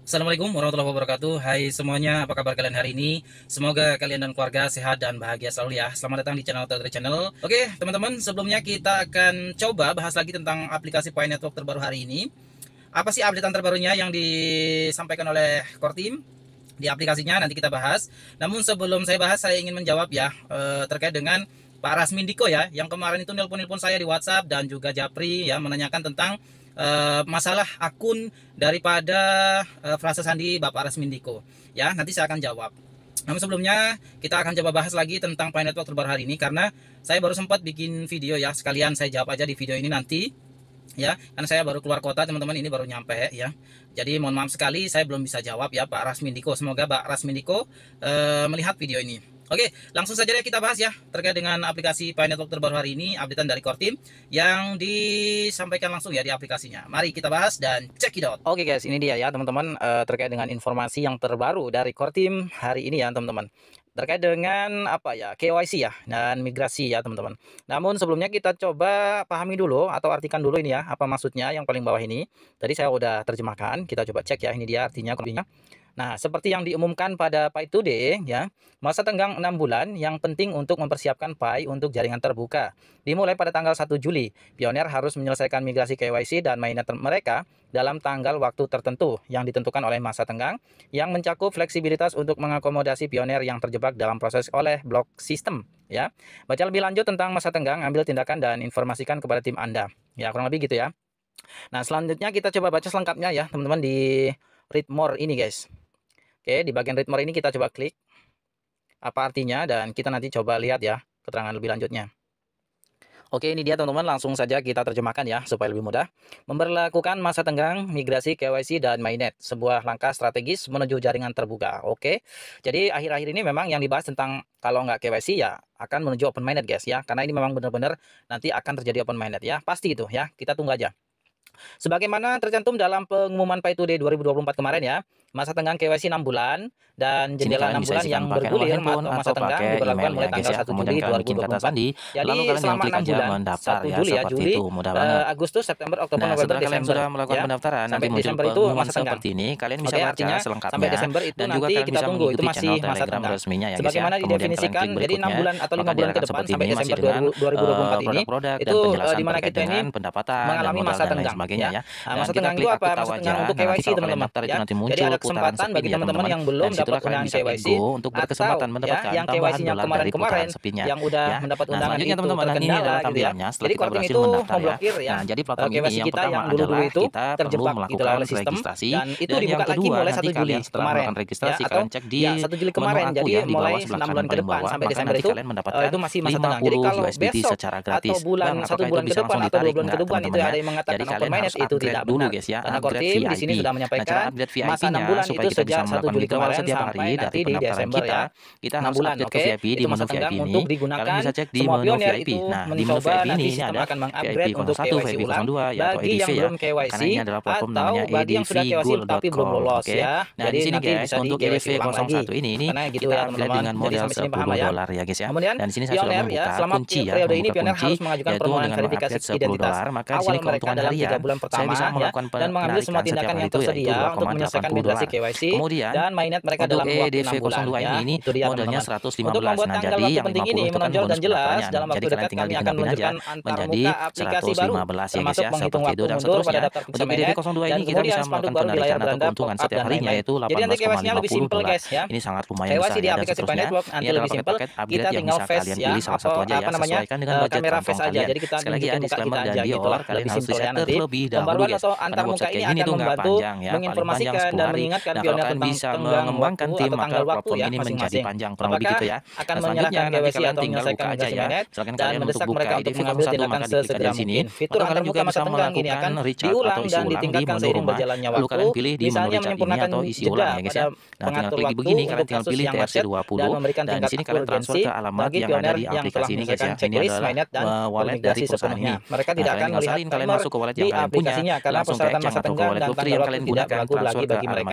Assalamualaikum warahmatullahi wabarakatuh. Hai semuanya, apa kabar kalian hari ini? Semoga kalian dan keluarga sehat dan bahagia selalu ya. Selamat datang di channel Totri Channel. Oke teman-teman, sebelumnya kita akan coba bahas lagi tentang aplikasi Pi Network terbaru hari ini. Apa sih updatean terbarunya yang disampaikan oleh Core Team di aplikasinya? Nanti kita bahas. Namun sebelum saya bahas, saya ingin menjawab ya terkait dengan Pak Rasmindiko ya, yang kemarin itu nelpon-nelpon saya di WhatsApp dan juga Japri ya, menanyakan tentang masalah akun daripada frasa sandi Bapak Rasmindiko. Ya, nanti saya akan jawab. Namun sebelumnya kita akan coba bahas lagi tentang Pi Network terbaru hari ini, karena saya baru sempat bikin video ya, sekalian saya jawab aja di video ini nanti ya, karena saya baru keluar kota teman-teman, ini baru nyampe ya. Jadi mohon maaf sekali saya belum bisa jawab ya Pak Rasmindiko. Semoga Pak Rasmindiko melihat video ini. Oke, langsung saja deh kita bahas ya terkait dengan aplikasi Pi Network terbaru hari ini, updatean dari Core Team yang disampaikan langsung ya di aplikasinya. Mari kita bahas dan check it out. Oke guys, ini dia ya teman-teman, terkait dengan informasi yang terbaru dari Core Team hari ini ya teman-teman. Terkait dengan apa ya, KYC ya dan migrasi ya teman-teman. Namun sebelumnya kita coba pahami dulu atau artikan dulu ini ya, apa maksudnya yang paling bawah ini. Tadi saya udah terjemahkan, kita coba cek ya, ini dia artinya. Nah, seperti yang diumumkan pada Pi Today ya, masa tenggang 6 bulan yang penting untuk mempersiapkan Pi untuk jaringan terbuka. Dimulai pada tanggal 1 Juli, Pioneer harus menyelesaikan migrasi KYC dan mainnet mereka dalam tanggal waktu tertentu yang ditentukan oleh masa tenggang yang mencakup fleksibilitas untuk mengakomodasi Pioneer yang terjebak dalam proses oleh blok sistem ya. Baca lebih lanjut tentang masa tenggang, ambil tindakan dan informasikan kepada tim Anda. Ya, kurang lebih gitu ya. Nah, selanjutnya kita coba baca selengkapnya ya, teman-teman, di read more ini, guys. Oke, di bagian read more ini kita coba klik apa artinya dan kita nanti coba lihat ya keterangan lebih lanjutnya. Oke, ini dia teman-teman, langsung saja kita terjemahkan ya supaya lebih mudah. Memberlakukan masa tenggang migrasi KYC dan mainnet, sebuah langkah strategis menuju jaringan terbuka. Oke, jadi akhir-akhir ini memang yang dibahas tentang kalau nggak KYC ya akan menuju open mainnet guys ya, karena ini memang benar-benar nanti akan terjadi open mainnet ya, pasti itu ya, kita tunggu aja. Sebagaimana tercantum dalam pengumuman Pi Today 2024 kemarin ya, masa tenggang KYC 6 bulan dan jendela 6 bulan yang bergulir atau masa tenggang diberlakukan mulai tanggal 1 Juli 2024. Jadi selama 6 bulan, 1 Juli ya, Juli, Agustus, September, Oktober, November, Desember ya. Sampai Desember itu masa tenggang. Kalian bisa Oke, baca artinya selengkapnya sampai Desember itu dan juga nanti kalian kita bisa tunggu, itu mengikuti masih channel masa Telegram tenggang. resminya ya guys ya. Sebagaimana Kemudian kalian didefinisikan, klik jadi 6 berikutnya, bulan atau 5 maka bulan ke dia akan depan seperti sampai ini, masih Desember dengan 2024 ini, produk-produk dan itu penjelasan di mana terkait kita ini dengan pendapatan dan mengalami modal masa dan lain tenggang sebagainya ya. ya. Nah, Dan masa kita tenggang itu klik apa? aku tahu Masa aja. tenggang untuk Nah, nanti KYC kalau kalian teman-teman daftar itu ya. nanti Jadi muncul ada putaran kesempatan spin bagi ya teman-teman teman-teman. yang Dan belum dapat disitulah kalian undangan bisa let KYC go untuk atau berkesempatan ya mendapatkan yang tambahan KYC-nya dolar dari kemarin-kemarin putaran spinnya yang udah ya. mendapat Nah, undangan selanjutnya itu teman-teman, nah ini terkendala adalah gitu ya. tampilannya setelah Jadi kita Core Team berhasil itu mendaftar ya. memblokir ya Nah, jadi platform ini KYC yang kita pertama yang dulu-dulu adalah itu kita perlu terjebak di dalam melakukan sistem, registrasi, dan itu dan yang dibuka lagi kedua mulai nanti 1 Juli kalian setelah kemarin melakukan ya, registrasi atau kalian cek ya di 1 Juli menu kemarin. aku Jadi ya di bawah mulai sebelah 6 kanan bulan ke paling depan bawah, sampai maka Desember nanti itu kalian mendapatkan itu masih masa tenggang. Jadi 50 kalau USDT besok secara atau gratis. bulan Bang, 1 apakah itu bulan ke bisa depan langsung atau 2 ditarik? bulan ke Enggak, depan itu teman-teman ya. ada yang mengatakan Jadi open kalian mainnet, harus itu upgrade tidak dulu benar. guys ya, Karena Core upgrade Team di sini VIP. sudah Nah, cara menyampaikan upgrade masa 6 VIP-nya bulan supaya itu kita bisa sejak 1 melakukan Juli withdrawal kemarin setiap sampai hari nanti dari di pendaftaran Desember kita, ya. kita 6 harus bulan, upgrade ke oke. VIP di Itu menu masa tenggang VIP ini. untuk Kalian digunakan bisa cek di semua menu pioner VIP. itu Nah, di menu mencoba VIP nanti ini sistem ada akan VIP mengupgrade untuk 01, KYC VIP ulang 02 ya, atau bagi EDV yang ya. belum Karena KYC ini adalah platform namanya atau bagi yang sudah KYC tapi belum edvgold.com. lolos Oke. ya. Nah, di Jadi sini nanti guys, bisa di untuk KYC ulang lagi. EDV01 ini Karena gitu kita ya upgrade teman-teman. dengan Jadi modal sampai sini 10 paham ya. dolar ya guys ya. Kemudian Dan di sini saya sudah pioner ya, membuka selama kunci ya, periode ini membuka pioner kunci harus mengajukan yaitu permohonan dengan verifikasi mengupgrade 10 identitas dolar, maka di awal sini mereka keuntungan dalam 3 harian bulan saya pertama bisa ya, melakukan dan mengambil semua penarikan setiap tindakan hari yang itu yaitu tersedia untuk menyelesaikan 2,80 migrasi dolar. KYC Kemudian dan mainnet mereka untuk dalam waktu 6 bulan EDV02 ya. ini Itu dia modalnya teman-teman. 115. Untuk membuat Nah, tanggal jadi waktu yang penting 50 ini itu kan menonjol bonus dan jelas, pendaftarannya. dalam waktu Jadi kalian dekat tinggal kami akan ditambahin aja meluncurkan antar menjadi muka aplikasi baru 115 ya guys termasuk ya, menghitung seperti waktu itu. Dan mundur pada seterusnya daftar visa untuk mainnet EDV02 dan ini kita kemudian bisa spanduk melakukan baru di layar penarikan atau beranda, keuntungan pop-up setiap dan harinya lain-lain. yaitu Jadi nanti KYC-nya lebih 18,50 simpel dolar. guys ya. Ini sangat lumayan KYC besar di ya. Dan aplikasi Pi seterusnya Network ini nanti adalah lebih simpel, paket-paket upgrade kita yang tinggal bisa face kalian ya, pilih salah atau satu aja ya, apa namanya, sesuaikan dengan budget kamera kantong face aja. kalian. Jadi kita Sekali lagi ya, nunjukin muka kita disclaimer dan aja di gitulah, awal kalian lebih harus simpel ya riset nanti. terlebih dahulu Pembaruan guys, atau karena antar muka website ini kayak gini akan tuh nggak membantu panjang ya, paling panjang menginformasikan 10 dan hari. mengingatkan Nah, kalau pioner kalian tentang bisa tenggang mengembangkan waktu tim, atau maka tanggal waktu platform ya ini menjadi masing-masing. panjang kurang lebih Apakah gitu ya. akan Nah, selanjutnya menyerahkan nanti KYC kalian atau tinggal menyelesaikan buka aja migrasi ya. mainnet Silakan dan kalian untuk mendesak buka mereka untuk mengambil EDV01, tindakan maka diklik aja sesegera di sini. mungkin. Fitur Maka antar kalian muka juga masa bisa tenggang ini melakukan akan recharge atau diulang isi dan ulang di ditingkatkan menu seiring rumah. berjalannya Lalu waktu. kalian pilih di menu Misalnya recharge ini menyempurnakan atau isi ulang jeda ya guys pada ya. Nah, tinggal pengatur klik di waktu begini, kalian untuk tinggal kasus pilih yang macet TRC20 dan memberikan dan di tingkat sini kalian transfer urgensi ke alamat bagi yang ada pioner di yang telah aplikasi ini guys menyelesaikan ya. Ini checklist adalah mainnet dan wallet dari bermigrasi perusahaan sepenuhnya. ini. Mereka Nah, tidak kalian akan tinggal melihat salin, kalian timer masuk ke wallet di yang kalian punya, aplikasinya karena langsung persyaratan ke exchange masa atau ke tenggang wallet dan Web3 tanggal yang waktu kalian tidak gunakan, berlaku transfer lagi ke bagi alamat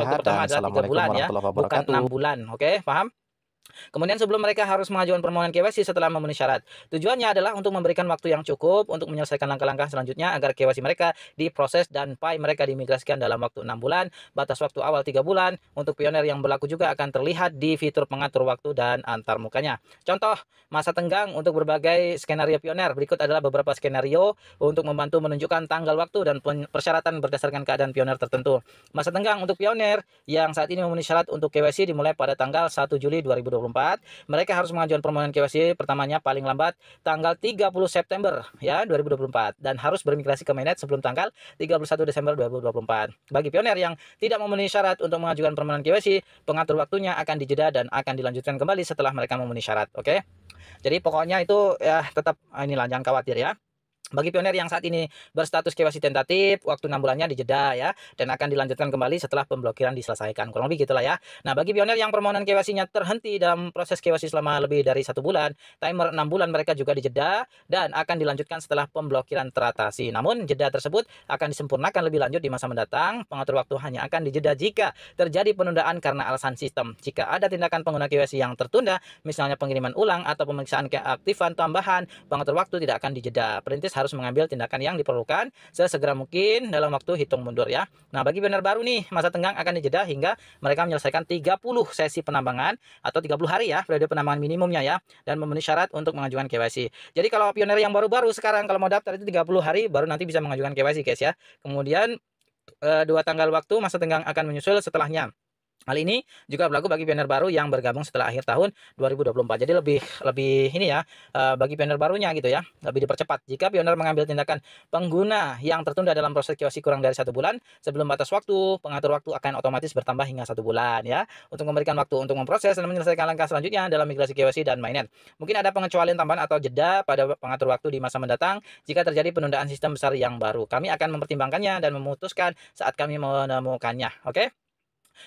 waktu pertama adalah 3 bulan ya, bukan 6 bulan. Oke, paham? Kemudian sebelum mereka harus mengajukan permohonan KYC setelah memenuhi syarat. Tujuannya adalah untuk memberikan waktu yang cukup untuk menyelesaikan langkah-langkah selanjutnya agar KYC mereka diproses dan PAI mereka diimigrasikan dalam waktu 6 bulan. Batas waktu awal 3 bulan. Untuk pioner yang berlaku juga akan terlihat di fitur pengatur waktu dan antar mukanya. Contoh, masa tenggang untuk berbagai skenario pioner. Berikut adalah beberapa skenario untuk membantu menunjukkan tanggal waktu dan persyaratan berdasarkan keadaan pioner tertentu. Masa tenggang untuk pioner yang saat ini memenuhi syarat untuk KYC dimulai pada tanggal 1 Juli 2024. Mereka harus mengajukan permohonan KYC pertamanya paling lambat tanggal 30 September ya 2024 dan harus bermigrasi ke mainnet sebelum tanggal 31 Desember 2024. Bagi pioner yang tidak memenuhi syarat untuk mengajukan permohonan KYC, pengatur waktunya akan dijeda dan akan dilanjutkan kembali setelah mereka memenuhi syarat. Oke. Jadi pokoknya itu ya tetap inilah, jangan khawatir ya. Bagi pioner yang saat ini berstatus KYC tentatif, waktu 6 bulannya dijeda ya, dan akan dilanjutkan kembali setelah pemblokiran diselesaikan. Kurang lebih gitulah ya. Nah, bagi pioner yang permohonan KYC-nya terhenti dalam proses KYC selama lebih dari 1 bulan, timer 6 bulan mereka juga dijeda dan akan dilanjutkan setelah pemblokiran teratasi. Namun, jeda tersebut akan disempurnakan lebih lanjut di masa mendatang. Pengatur waktu hanya akan dijeda jika terjadi penundaan karena alasan sistem. Jika ada tindakan pengguna KYC yang tertunda, misalnya pengiriman ulang atau pemeriksaan keaktifan tambahan, pengatur waktu tidak akan dijeda. Perintis otomatis harus mengambil tindakan yang diperlukan sesegera mungkin dalam waktu hitung mundur ya. Nah, bagi pioner baru nih, masa tenggang akan dijeda hingga mereka menyelesaikan 30 sesi penambangan atau 30 hari ya, periode penambangan minimumnya ya, dan memenuhi syarat untuk mengajukan KYC. Jadi kalau pioner yang baru-baru sekarang kalau mau daftar itu 30 hari baru nanti bisa mengajukan KYC guys ya. Kemudian 2 tanggal waktu masa tenggang akan menyusul setelahnya. Hal ini juga berlaku bagi pioner baru yang bergabung setelah akhir tahun 2024. Jadi lebih ini ya, bagi pioner barunya gitu ya, lebih dipercepat. Jika pioner mengambil tindakan pengguna yang tertunda dalam proses KYC kurang dari 1 bulan sebelum batas waktu, pengatur waktu akan otomatis bertambah hingga 1 bulan ya, untuk memberikan waktu untuk memproses dan menyelesaikan langkah selanjutnya dalam migrasi KYC dan mainnet. Mungkin ada pengecualian tambahan atau jeda pada pengatur waktu di masa mendatang jika terjadi penundaan sistem besar yang baru. Kami akan mempertimbangkannya dan memutuskan saat kami menemukannya. Oke?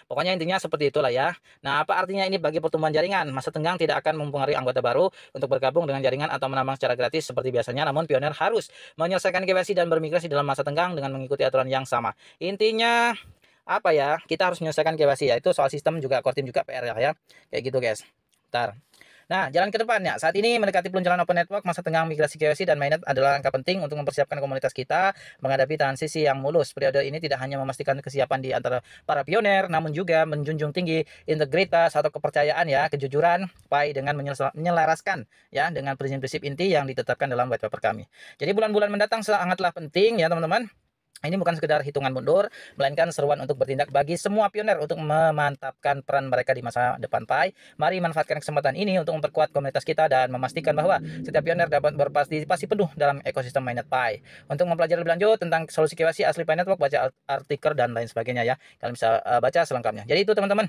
Pokoknya intinya seperti itulah ya. Nah, apa artinya ini bagi pertumbuhan jaringan? Masa tenggang tidak akan mempengaruhi anggota baru untuk bergabung dengan jaringan atau menambang secara gratis seperti biasanya. Namun pioner harus menyelesaikan KYC dan bermigrasi dalam masa tenggang dengan mengikuti aturan yang sama. Intinya apa ya? Kita harus menyelesaikan KYC ya. Itu soal sistem juga, core team juga PR ya. Kayak gitu guys. Ntar. Nah, jalan ke depannya. Saat ini mendekati peluncuran Open Network, masa tenggang migrasi KYC dan mainnet adalah langkah penting untuk mempersiapkan komunitas kita menghadapi transisi yang mulus. Periode ini tidak hanya memastikan kesiapan di antara para pioner, namun juga menjunjung tinggi integritas atau kepercayaan ya, kejujuran, PAI dengan menyelaraskan ya dengan prinsip-prinsip inti yang ditetapkan dalam white paper kami. Jadi bulan-bulan mendatang sangatlah penting ya teman-teman. Ini bukan sekedar hitungan mundur, melainkan seruan untuk bertindak bagi semua pioner untuk memantapkan peran mereka di masa depan PAI. Mari manfaatkan kesempatan ini untuk memperkuat komunitas kita dan memastikan bahwa setiap pioner dapat berpartisipasi penuh dalam ekosistem mainnet PAI. Untuk mempelajari lebih lanjut tentang solusi KYC asli PAI Network, baca artikel dan lain sebagainya ya. Kalian bisa baca selengkapnya. Jadi itu teman-teman.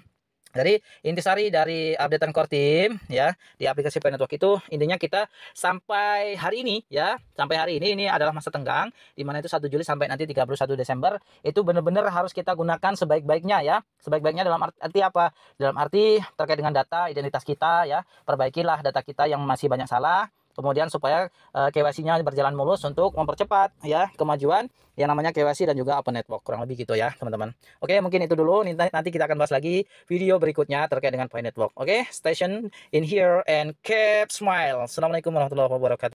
Jadi intisari dari updatean core team ya di aplikasi PAI Network itu intinya kita sampai hari ini ya, sampai hari ini adalah masa tenggang di mana itu 1 Juli sampai nanti 31 Desember itu benar-benar harus kita gunakan sebaik-baiknya ya. Sebaik-baiknya dalam arti apa? Dalam arti terkait dengan data identitas kita ya. Perbaikilah data kita yang masih banyak salah. Kemudian supaya KYC-nya berjalan mulus untuk mempercepat ya kemajuan yang namanya KYC dan juga Open Network, kurang lebih gitu ya teman-teman. Oke, mungkin itu dulu. Nanti kita akan bahas lagi video berikutnya terkait dengan PAI Network. Oke, station in here and keep smile. Assalamualaikum warahmatullahi wabarakatuh.